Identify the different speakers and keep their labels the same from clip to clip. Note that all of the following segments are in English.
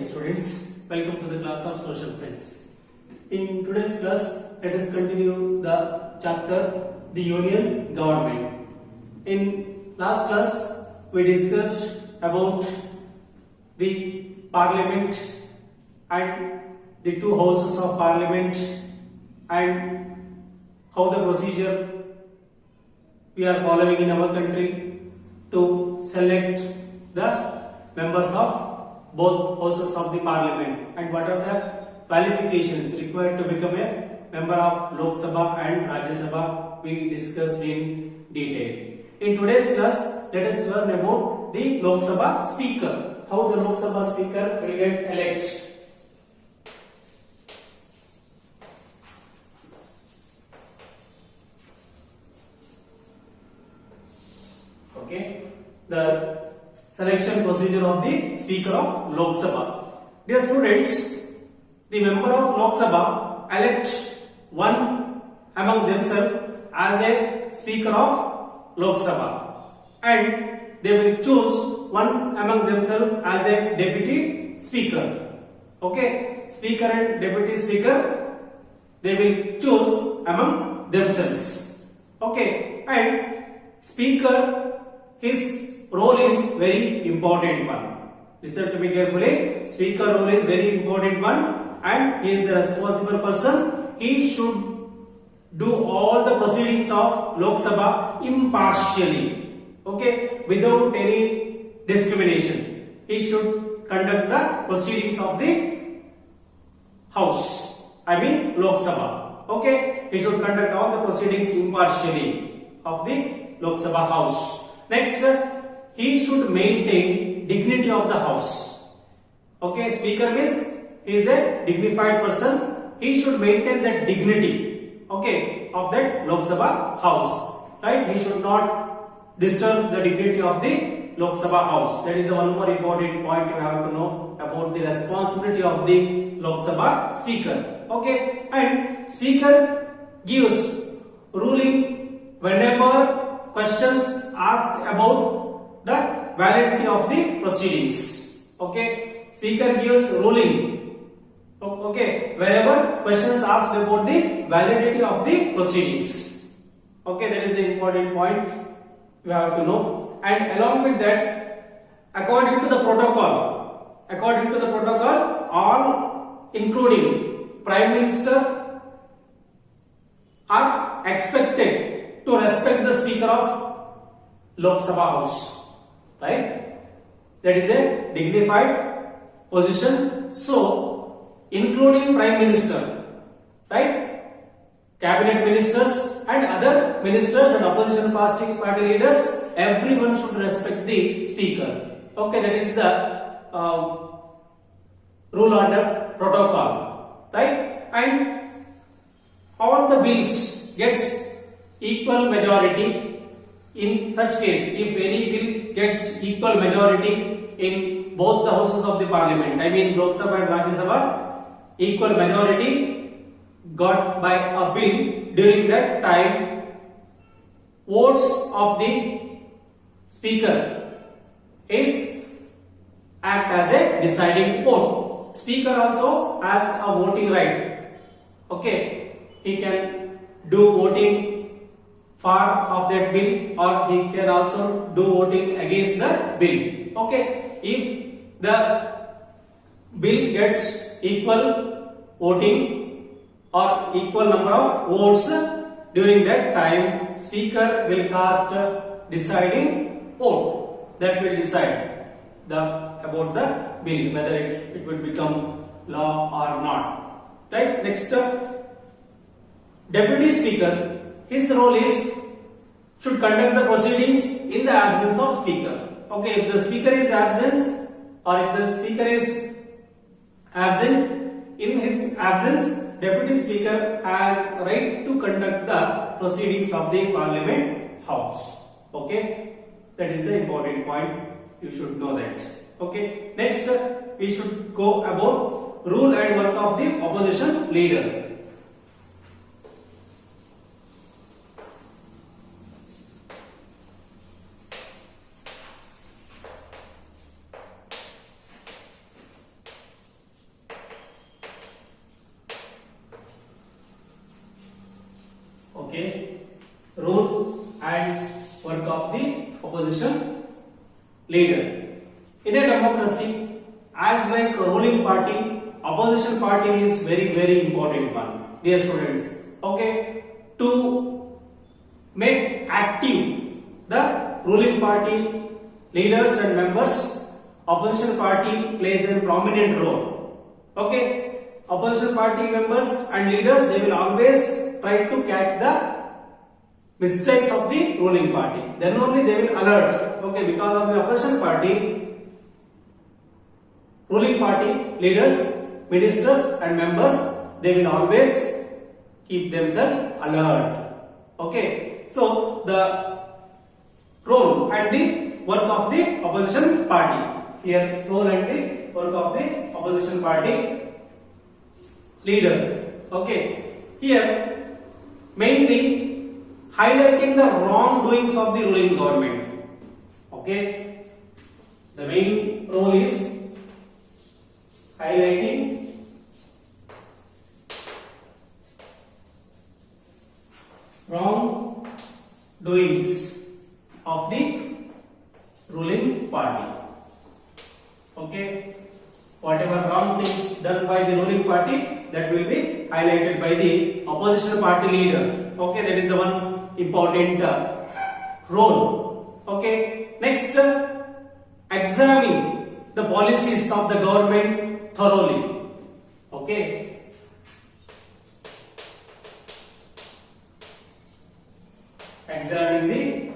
Speaker 1: dear students, welcome to the class of social science. In today's class, let us continue the chapter the Union Government. In last class, we discussed about the Parliament and the two houses of Parliament and how the procedure we are following in our country to select the members of both houses of the Parliament and what are the qualifications required to become a member of Lok Sabha and Rajya Sabha we discussed in detail. In today's class, let us learn about the Lok Sabha Speaker, how the Lok Sabha Speaker will get elected. Okay, the selection procedure of the Speaker of Lok Sabha. Dear students, the member of Lok Sabha elect one among themselves as a Speaker of Lok Sabha and they will choose one among themselves as a Deputy Speaker. Okay, Speaker and Deputy Speaker they will choose among themselves. Okay, and Speaker, his role is very important one. Listen to me carefully. Speaker role is very important one and he is the responsible person. He should do all the proceedings of Lok Sabha impartially. Okay, without any discrimination. He should conduct the proceedings of the House. I mean Lok Sabha. Okay, he should conduct all the proceedings impartially of the Lok Sabha House. Next, he should maintain dignity of the House. Okay, Speaker means he is a dignified person. He should maintain that dignity, okay, of that Lok Sabha House. Right? He should not disturb the dignity of the Lok Sabha House. That is the one more important point you have to know about the responsibility of the Lok Sabha Speaker. Okay, and Speaker gives ruling whenever questions asked about the validity of the proceedings. Okay, Speaker gives ruling. Okay, wherever questions asked about the validity of the proceedings. Okay, that is the important point you have to know. And along with that, according to the protocol, all including Prime Minister are expected to respect the Speaker of Lok Sabha House, right? That is a dignified position. So, including Prime Minister, right? Cabinet ministers and other ministers and opposition party leaders, everyone should respect the Speaker. Okay, that is the rule under protocol, right? And all the bills gets equal majority. In such case, if any bill gets equal majority in both the houses of the Parliament, I mean Lok Sabha and Rajya Sabha, equal majority got by a bill, during that time votes of the Speaker is act as a deciding vote. Speaker also has a voting right. Okay, he can do voting for of that bill or he can also do voting against the bill. Okay, if the bill gets equal voting or equal number of votes, during that time Speaker will cast a deciding vote that will decide about the bill whether it will become law or not. Right? Next, Deputy Speaker, his role is should conduct the proceedings in the absence of Speaker. Okay, if the Speaker is absent or if the Speaker is absent, in his absence, Deputy Speaker has right to conduct the proceedings of the Parliament House. Okay, that is the important point. You should know that. Okay, next we should go about rule and work of the opposition leader. Okay, role and work of the opposition leader. In a democracy, as like a ruling party, opposition party is very important one, dear students. Okay, to make active the ruling party leaders and members, opposition party plays a prominent role. Okay, opposition party members and leaders, they will always try to catch the mistakes of the ruling party. Then only they will alert. Okay, because of the opposition party, ruling party leaders, ministers and members, they will always keep themselves alert. Okay, so the role and the work of the opposition party. Here, role and the work of the opposition party leader. Okay, here mainly highlighting the wrongdoings of the ruling government. Okay, the main role is highlighting wrongdoings of the ruling party. Okay, whatever wrong things done by the ruling party, that will be highlighted by the opposition party leader. Okay, that is the one important role. Okay, next, examine the policies of the government thoroughly. Okay, examine the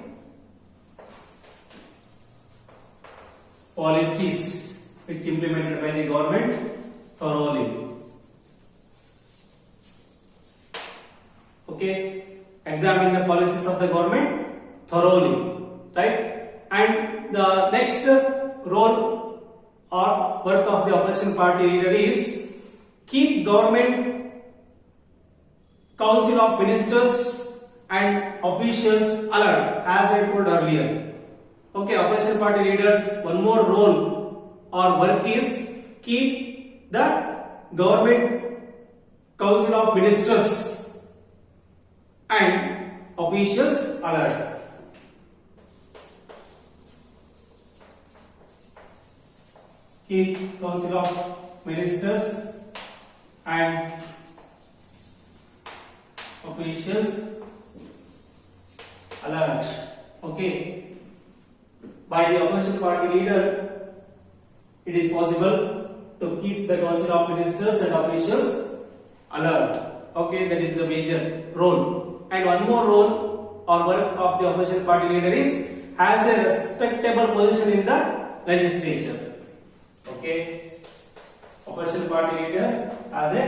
Speaker 1: policies which implemented by the government thoroughly. Okay, examine the policies of the government thoroughly, right? And the next role or work of the opposition party leader is keep government council of ministers and officials alert, as I told earlier. Okay, opposition party leaders, one more role or work is keep the government council of ministers and officials alert. Keep council of ministers and officials alert. Okay, by the opposition party leader, it is possible to keep the council of ministers and officials alert. Okay, that is the major role. And one more role or work of the opposition party leader is has a respectable position in the legislature. Okay, opposition party leader has a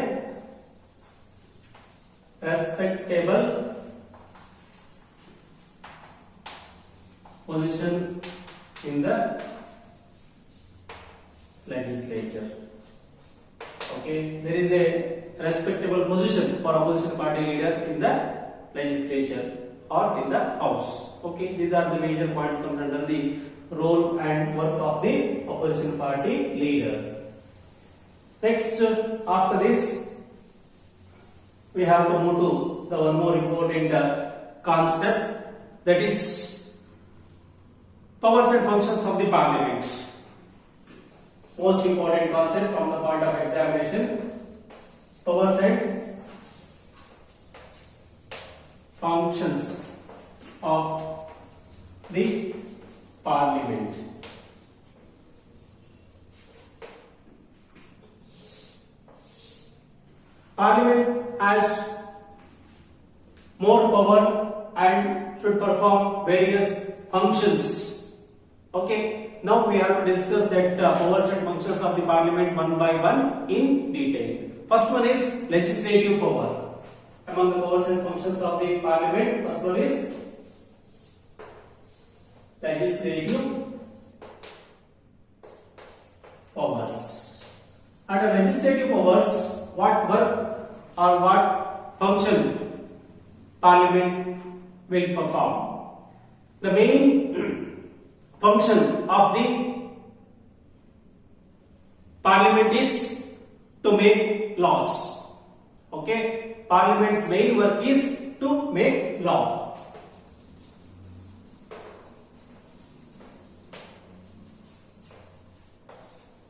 Speaker 1: respectable position in the legislature. Okay, there is a respectable position for opposition party leader in the legislature or in the house. Okay, these are the major points comes under the role and work of the opposition party leader. Next, after this, we have to move to the one more important concept, that is powers and functions of the parliament. Most important concept from the point of examination, powers and functions of the parliament. Parliament has more power and should perform various functions. Okay, now we have to discuss that powers and functions of the parliament one by one in detail. First one is legislative power. Among the powers and functions of the parliament, first one is legislative powers. Under legislative powers, what work or what function parliament will perform? The main function of the parliament is to make laws. Okay, parliament's main work is to make law.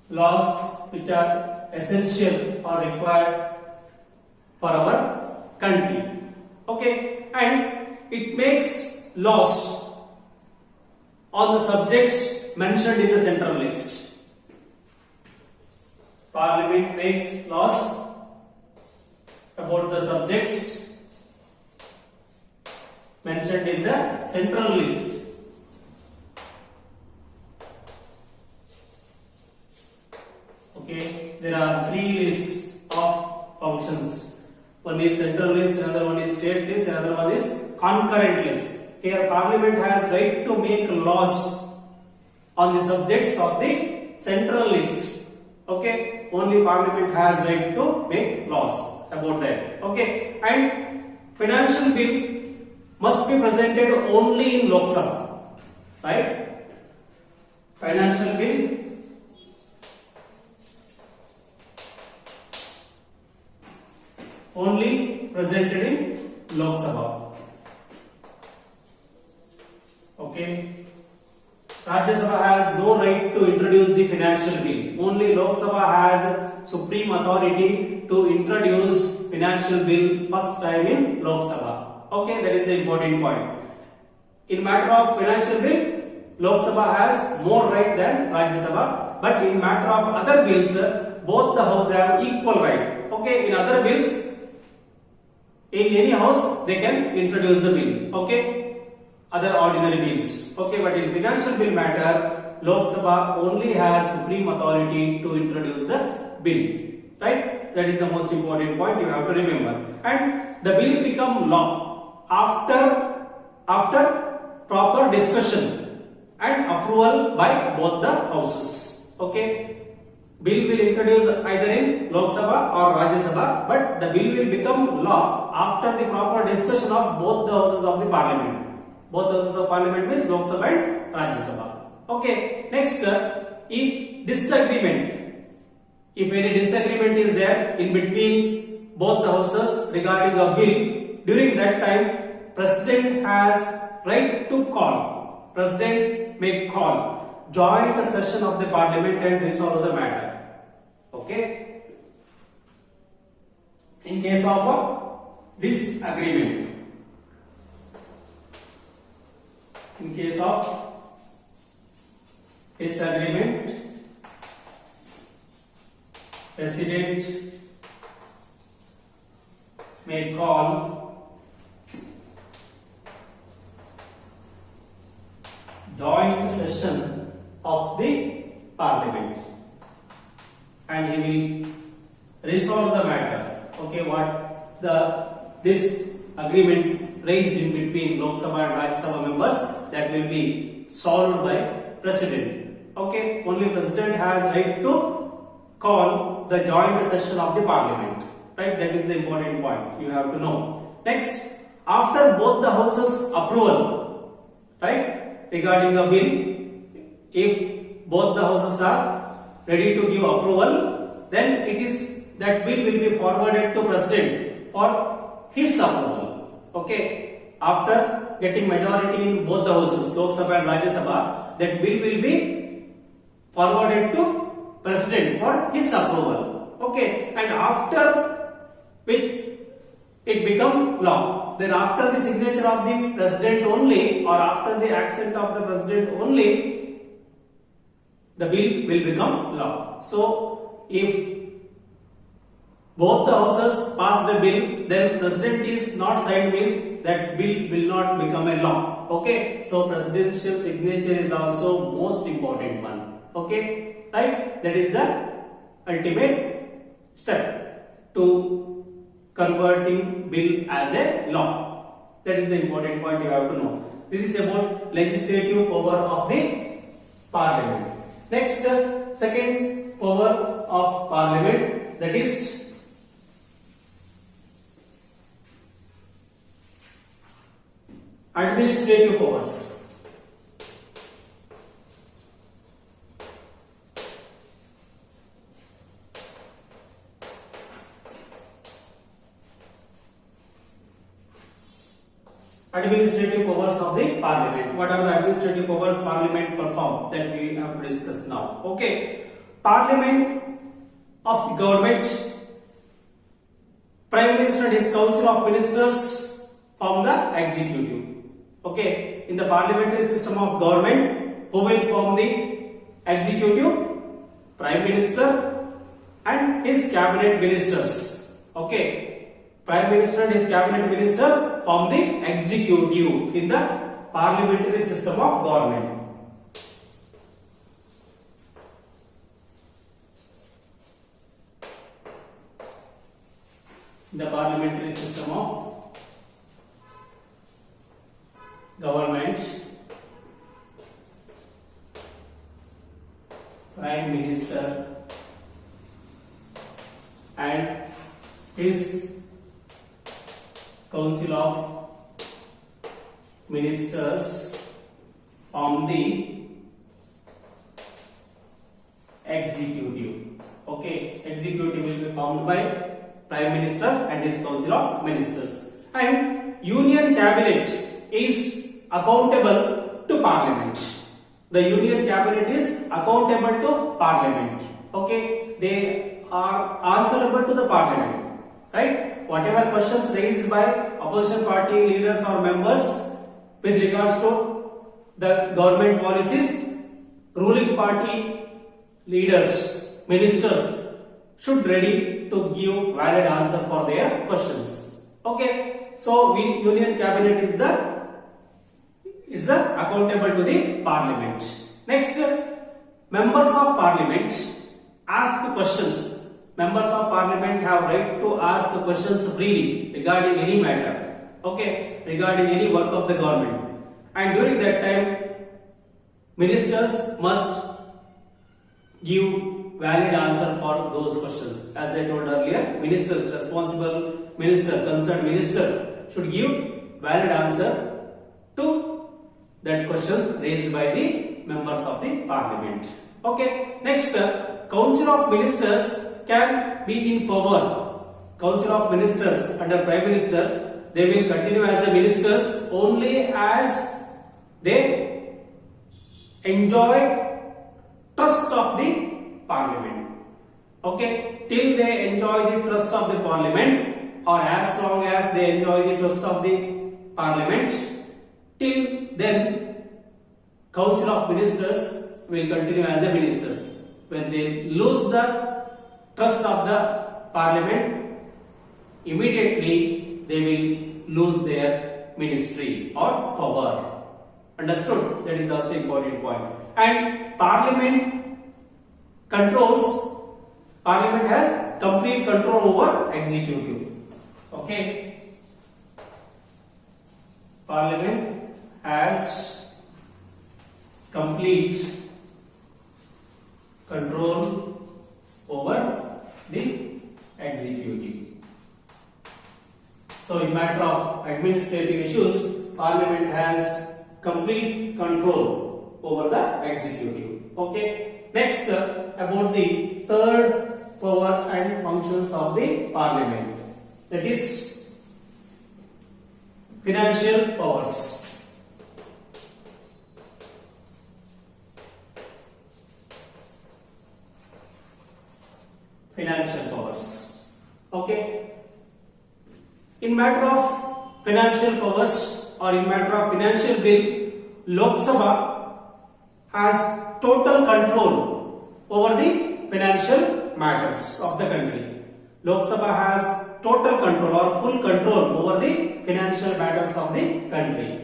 Speaker 1: Laws which are essential or required for our country. Okay, and it makes laws on the subjects mentioned in the central list. Parliament makes laws about the subjects mentioned in the central list. Okay, there are three lists of functions. One is central list, another one is state list, another one is concurrent list. Here Parliament has right to make laws on the subjects of the central list. Okay, only Parliament has right to make laws about that. Okay, and financial bill must be presented only in Lok Sabha, right? Financial bill only presented in Lok Sabha. Okay. Rajya Sabha has no right to introduce the financial bill. Only Lok Sabha has supreme authority to introduce financial bill first time in Lok Sabha. Okay, that is the important point. In matter of financial bill, Lok Sabha has more right than Rajya Sabha. But in matter of other bills, both the house have equal right. Okay, in other bills, in any house they can introduce the bill. Okay. Other ordinary bills. Okay, but in financial bill matter, Lok Sabha only has supreme authority to introduce the bill. Right? That is the most important point you have to remember. And the bill become law after proper discussion and approval by both the houses. Okay. Bill will introduce either in Lok Sabha or Rajya Sabha, but the bill will become law after the proper discussion of both the houses of the parliament. Both houses of parliament means Lok Sabha and Rajya Sabha. Okay. Next, if any disagreement is there in between both the houses regarding a bill, during that time, President has right to call. President may call joint session of the parliament and resolve the matter. Okay. In case of a disagreement. In case of disagreement, President may call joint session of the parliament and he will resolve the matter. Okay, what this agreement raised in between Lok Sabha and Rajya Sabha members, that will be solved by President. Okay, only President has right to call the joint session of the parliament. Right, that is the important point you have to know. Next, after both the houses approval, right, regarding a bill, if both the houses are ready to give approval, then that bill will be forwarded to President for his approval. Okay, after getting majority in both the houses, Lok Sabha and Rajya Sabha, that bill will be forwarded to President for his approval. Okay, and after which it become law. Then after the signature of the President only, or after the accent of the President only, the bill will become law. So if both the houses pass the bill, then President is not signed, means that bill will not become a law. Okay, so presidential signature is also most important one. Okay, right, that is the ultimate step to converting bill as a law. That is the important point you have to know. This is about legislative power of the parliament. Next, second power of parliament, that is administrative powers. administrative powers of the parliament. What are the administrative powers parliament perform that we have to discuss now? Okay, parliament of the government, prime minister and his council of ministers form the executive. Okay, in the parliamentary system of government, who will form the executive? Prime minister and his cabinet ministers. Okay, prime minister and his cabinet ministers form the executive in the parliamentary system of government. In the parliamentary system of government, prime minister and his council of ministers form the executive. Okay, executive will be formed by prime minister and his council of ministers, and union cabinet is accountable to parliament. The union cabinet is accountable to parliament. Okay, they are answerable to the parliament, right? Whatever questions raised by opposition party leaders or members with regards to the government policies, ruling party leaders, ministers should ready to give valid answer for their questions. Okay, so union cabinet is the accountable to the parliament. Next, members of parliament ask questions. Members of parliament have right to ask questions freely regarding any matter, okay, regarding any work of the government, and during that time ministers must give valid answer for those questions. As I told earlier, ministers, responsible minister, concerned minister should give valid answer to that questions raised by the members of the parliament. Okay, next, council of ministers can be in power. Council of ministers under prime minister, they will continue as the ministers only as they enjoy trust of the parliament. Okay, till they enjoy the trust of the parliament, or as long as they enjoy the trust of the parliament, till then council of ministers will continue as the ministers. When they lose the trust of the parliament, immediately they will lose their ministry or power. Understood? That is also important point. And parliament has complete control over executive. Okay, parliament has complete control over the executive. So in matter of administrative issues, parliament has complete control over the executive. Okay, next, about the third power and functions of the parliament, that is financial powers. Financial powers. Okay, in matter of financial powers or in matter of financial bill, Lok Sabha has total control over the financial matters of the country. Lok Sabha has total control or full control over the financial matters of the country.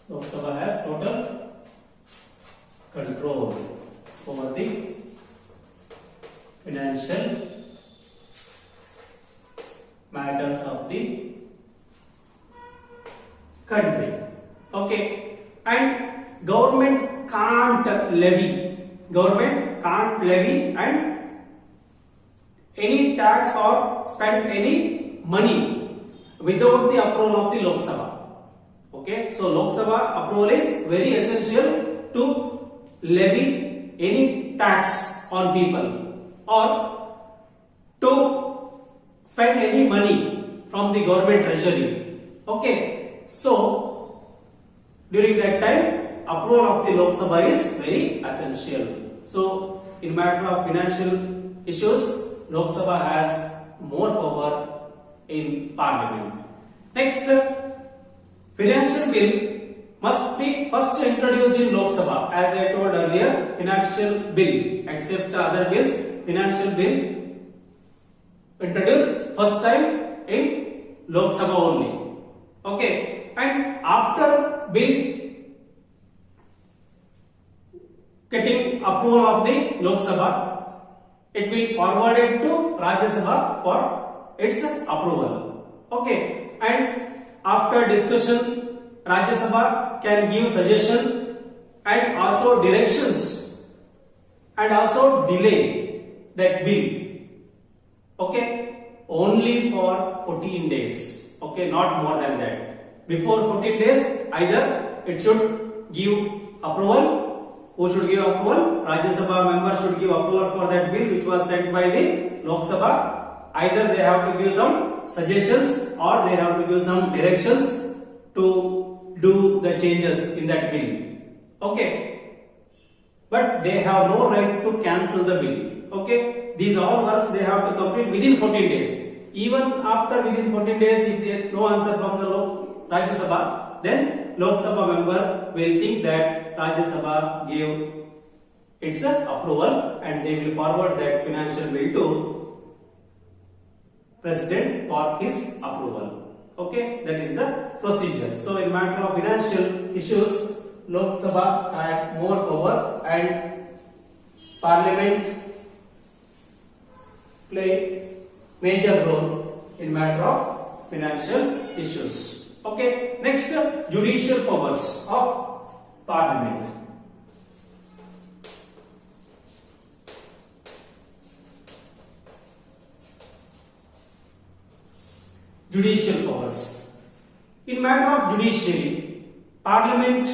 Speaker 1: Lok Sabha has total control over the financial matters of the country. Okay, and government can't levy and any tax or spend any money without the approval of the Lok Sabha. Okay, so Lok Sabha approval is very essential to levy any tax on people or to spend any money from the government treasury. Okay, so during that time approval of the Lok Sabha is very essential. So in matter of financial issues, Lok Sabha has more power in parliament. Next, financial bill must be first introduced in Lok Sabha. As I told earlier, financial bill, except other bills, financial bill introduced first time in Lok Sabha only. Okay, and after bill getting approval of the Lok Sabha, it will forwarded to Rajya Sabha for its approval. Okay, and after discussion, Rajya Sabha can give suggestion and also directions and also delay that bill. Okay, only for 14 days. Okay, not more than that. Before 14 days, either it should give approval. Who should give approval? Rajya Sabha member should give approval for that bill which was sent by the Lok Sabha. Either they have to give some suggestions or they have to give some directions to do the changes in that bill. Okay, but they have no right to cancel the bill. Okay, these all works they have to complete within 14 days. Even after within 14 days, if there is no answer from the Rajya Sabha, then Lok Sabha member will think that Rajya Sabha gave its approval and they will forward that financial bill to President for his approval. Okay, that is the procedure. So in matter of financial issues, Lok Sabha had more power and Parliament play major role in matter of financial issues. Okay, next, judicial powers of Parliament. Judicial powers. In matter of judiciary, Parliament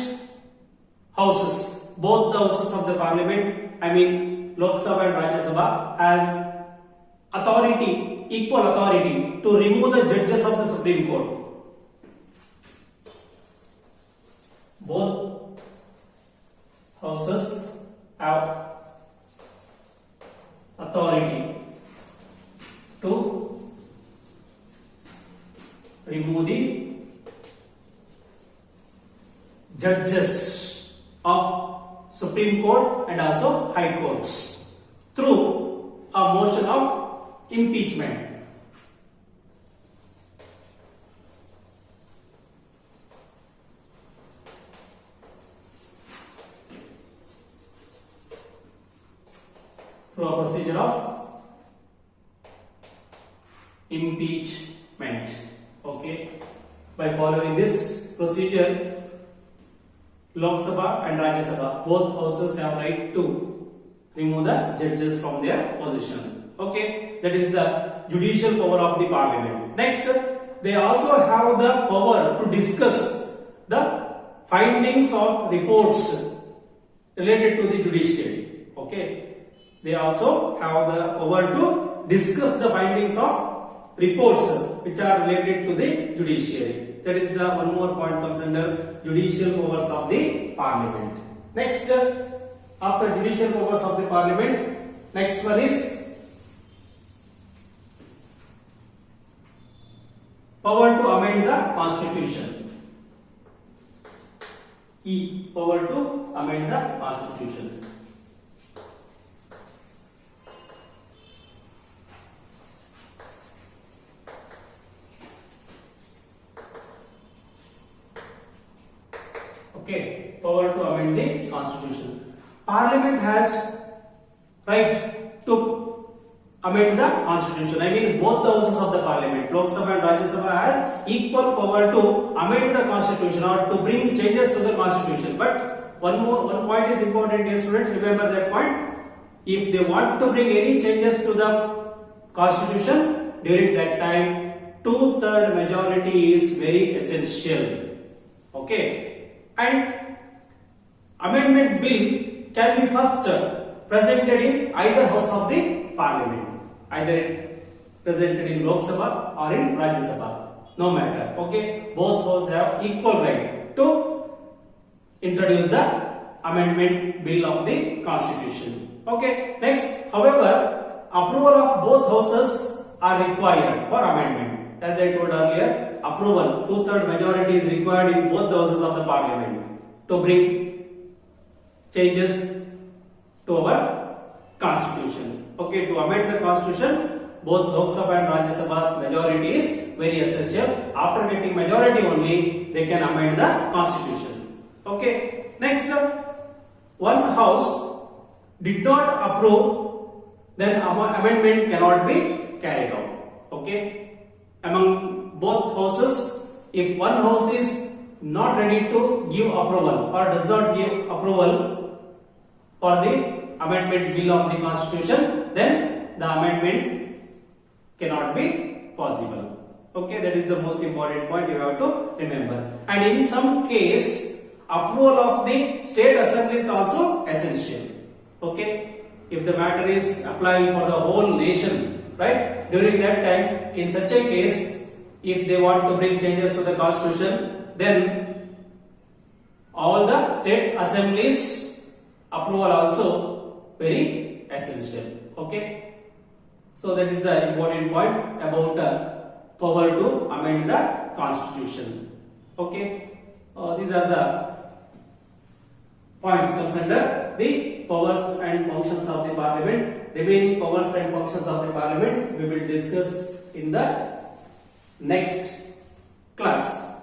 Speaker 1: houses, both the houses of the Parliament, I mean Lok Sabha and Rajya Sabha, has authority, equal authority to remove the judges of the Supreme Court. Both houses have authority to remove the judges of Supreme Court and also High Courts through a motion of impeachment. Through a procedure of impeachment. Okay, by following this procedure, Lok Sabha and Rajya Sabha, both houses have right to remove the judges from their position. Okay, that is the judicial power of the Parliament. Next, they also have the power to discuss the findings of reports related to the judiciary. Okay, they also have the power to discuss the findings of reports which are related to the judiciary. That is the one more point comes under judicial powers of the Parliament. Next, after judicial powers of the Parliament, next one is power to amend the Constitution. E. Power to amend the Constitution. Okay, power to amend the Constitution. Parliament has right to amend the Constitution. I mean both the houses of the Parliament, Lok Sabha and Rajya Sabha, has equal power to amend the Constitution or to bring changes to the Constitution. But one point is important, dear students. Remember that point. If they want to bring any changes to the Constitution, during that time 2/3 majority is very essential. Okay. And amendment bill can be first presented in either house of the parliament, either presented in Lok Sabha or in Rajya Sabha, no matter. Okay, both houses have equal right to introduce the amendment bill of the constitution. Okay, next, however, approval of both houses are required for amendment. As I told earlier, approval, 2/3 majority is required in both the houses of the parliament to bring changes to our constitution. Okay, to amend the constitution, both Lok Sabha and Rajya Sabha's majority is very essential. After getting majority only, they can amend the constitution. Okay, next, one house did not approve, then amendment cannot be carried out. Okay, among both houses, if one house is not ready to give approval or does not give approval for the amendment bill of the constitution, then the amendment cannot be possible. Okay, that is the most important point you have to remember. And in some case, approval of the state assembly is also essential. Okay, if the matter is applying for the whole nation, right, during that time, in such a case, if they want to bring changes to the constitution, then all the state assemblies approval also very essential. Okay, so that is the important point about power to amend the constitution. Okay, these are the points comes under the powers and functions of the parliament. Remaining powers and functions of the parliament we will discuss in the next class.